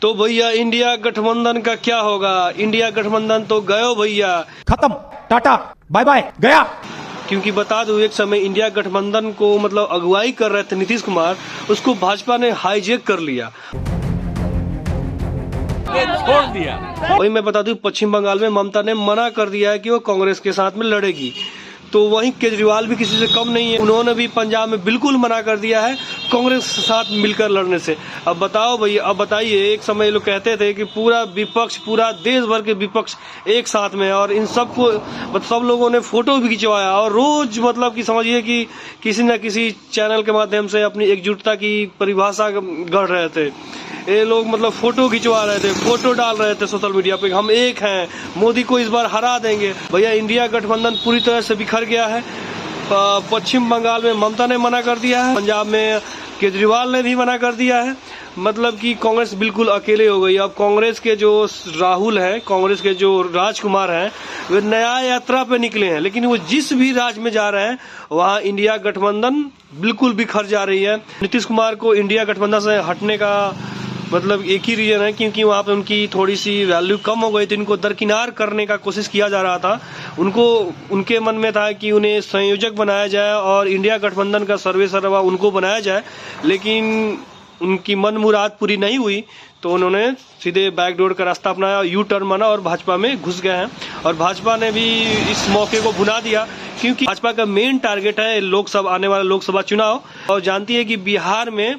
तो भैया इंडिया गठबंधन का क्या होगा? इंडिया गठबंधन तो गयो भैया, खत्म, टाटा बाय बाय गया। क्योंकि बता दूं एक समय इंडिया गठबंधन को मतलब अगुवाई कर रहे थे नीतीश कुमार, उसको भाजपा ने हाईजैक कर लिया। छोड़ दिया। वही मैं बता दूं पश्चिम बंगाल में ममता ने मना कर दिया है कि वो कांग्रेस के साथ में लड़ेगी। तो वहीं केजरीवाल भी किसी से कम नहीं है, उन्होंने भी पंजाब में बिल्कुल मना कर दिया है कांग्रेस के साथ मिलकर लड़ने से। अब बताओ भैया, अब बताइए, एक समय लोग कहते थे कि पूरा विपक्ष, पूरा देश भर के विपक्ष एक साथ में, और इन सबको सब लोगों ने फोटो भी खिंचवाया और रोज मतलब कि समझिए कि किसी न किसी चैनल के माध्यम से अपनी एकजुटता की परिभाषा गढ़ रहे थे। ये लोग मतलब फोटो खिंचवा रहे थे, फोटो डाल रहे थे सोशल मीडिया पे, हम एक हैं, मोदी को इस बार हरा देंगे। भैया इंडिया गठबंधन पूरी तरह से बिखर गया है। पश्चिम बंगाल में ममता ने मना कर दिया है, पंजाब में केजरीवाल ने भी मना कर दिया है। मतलब कि कांग्रेस बिल्कुल अकेले हो गई। अब कांग्रेस के जो राहुल है, कांग्रेस के जो राजकुमार हैं, वे नया यात्रा पे निकले हैं, लेकिन वो जिस भी राज्य में जा रहे हैं वहाँ इंडिया गठबंधन बिल्कुल बिखर जा रही है। नीतीश कुमार को इंडिया गठबंधन से हटने का मतलब एक ही रीजन है, क्योंकि वहाँ पे उनकी थोड़ी सी वैल्यू कम हो गई थी, इनको दरकिनार करने का कोशिश किया जा रहा था। उनके मन में था कि उन्हें संयोजक बनाया जाए और इंडिया गठबंधन का सर्वे सर्वा उनको बनाया जाए, लेकिन उनकी मन मुराद पूरी नहीं हुई, तो उन्होंने सीधे बैकडोर का रास्ता अपनाया, यू टर्न बना और भाजपा में घुस गए हैं। और भाजपा ने भी इस मौके को भुना दिया, क्योंकि भाजपा का मेन टारगेट है लोकसभा, आने वाला लोकसभा चुनाव। और जानती है कि बिहार में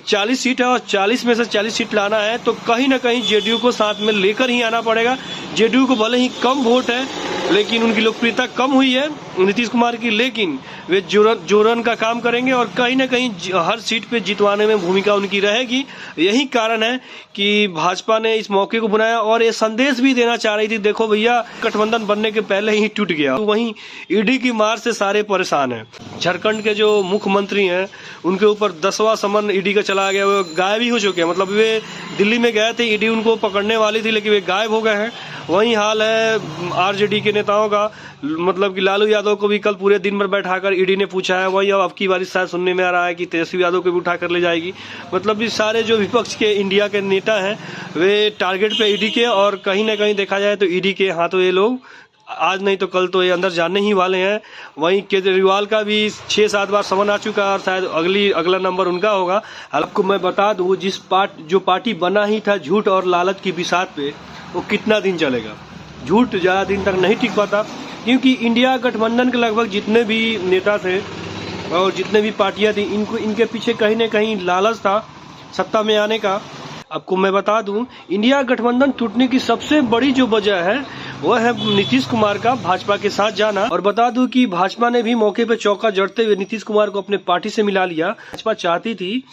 40 सीट है और 40 में से 40 सीट लाना है, तो कहीं ना कहीं जेडीयू को साथ में लेकर ही आना पड़ेगा। जेडीयू को भले ही कम वोट है, लेकिन उनकी लोकप्रियता कम हुई है नीतीश कुमार की, लेकिन वे जोरन का काम करेंगे और कहीं ना कहीं हर सीट पे जितवाने में भूमिका उनकी रहेगी। यही कारण है कि भाजपा ने इस मौके को बनाया और ये संदेश भी देना चाह रही थी, देखो भैया गठबंधन बनने के पहले ही टूट गया। तो वहीं ईडी की मार से सारे परेशान हैं। झारखंड के जो मुख्यमंत्री हैं उनके ऊपर 10वां समन ईडी का चला गया, वो गायब ही हो चुके हैं। मतलब वे दिल्ली में गए थे, ईडी उनको पकड़ने वाली थी, लेकिन वे गायब हो गए हैं। वही हाल है आरजेडी के नेताओं का, मतलब कि लालू यादव को भी कल पूरे दिन भर बैठाकर ईडी ने पूछा है। वही अब की बारी शायद सुनने में आ रहा है कि तेजस्वी यादव को भी उठाकर ले जाएगी। मतलब ये सारे जो विपक्ष के इंडिया के नेता हैं वे टारगेट पे ईडी के, और कहीं ना कहीं देखा जाए तो ईडी के हाथों ये लोग आज नहीं तो कल तो ये अंदर जाने ही वाले हैं। वहीं केजरीवाल का भी 6-7 बार समन आ चुका है और शायद अगला नंबर उनका होगा। आपको मैं बता दूं, जो पार्टी बना ही था झूठ और लालच की बिसात पे, वो कितना दिन चलेगा? झूठ ज्यादा दिन तक नहीं टिक पाता, क्योंकि इंडिया गठबंधन के लगभग जितने भी नेता थे और जितने भी पार्टियां थी, इनके पीछे कहीं न कहीं लालच था सत्ता में आने का। आपको मैं बता दूं, इंडिया गठबंधन टूटने की सबसे बड़ी जो वजह है वह है नीतीश कुमार का भाजपा के साथ जाना। और बता दूं कि भाजपा ने भी मौके पे चौका जड़ते हुए नीतीश कुमार को अपने पार्टी से मिला लिया। भाजपा चाहती थी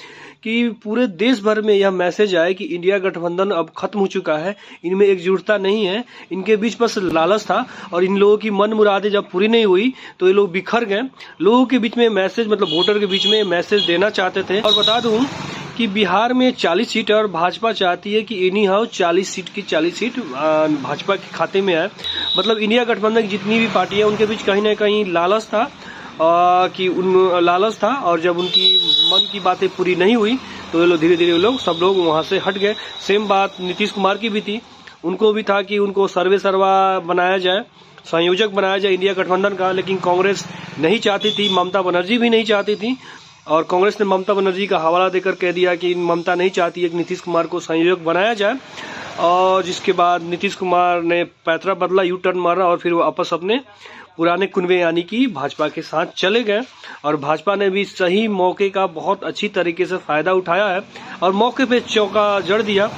कि पूरे देश भर में यह मैसेज आए कि इंडिया गठबंधन अब खत्म हो चुका है, इनमें एकजुटता नहीं है, इनके बीच बस लालच था। और इन लोगों की मन मुरादें जब पूरी नहीं हुई तो ये लोग बिखर गए। लोगों के बीच में मैसेज, मतलब वोटर के बीच में मैसेज देना चाहते थे। और बता दूं कि बिहार में 40 सीट है और भाजपा चाहती है कि एनी हाउ 40 सीट की 40 सीट भाजपा के खाते में है। मतलब इंडिया गठबंधन की जितनी भी पार्टी है उनके बीच कहीं ना कहीं लालच था, लालच था। और जब उनकी मन की बातें पूरी नहीं हुई तो ये लोग धीरे धीरे सब लोग वहां से हट गए। सेम बात नीतीश कुमार की भी थी, उनको भी था कि उनको सर्वे सर्वा बनाया जाए, संयोजक बनाया जाए इंडिया गठबंधन का, लेकिन कांग्रेस नहीं चाहती थी, ममता बनर्जी भी नहीं चाहती थी। और कांग्रेस ने ममता बनर्जी का हवाला देकर कह दिया कि ममता नहीं चाहती है कि नीतीश कुमार को संयोजक बनाया जाए। और जिसके बाद नीतीश कुमार ने पैतरा बदला, यू टर्न मारा और फिर वो वापस अपने पुराने कुनबे यानी कि भाजपा के साथ चले गए। और भाजपा ने भी सही मौके का बहुत अच्छी तरीके से फायदा उठाया है और मौके पे चौका जड़ दिया।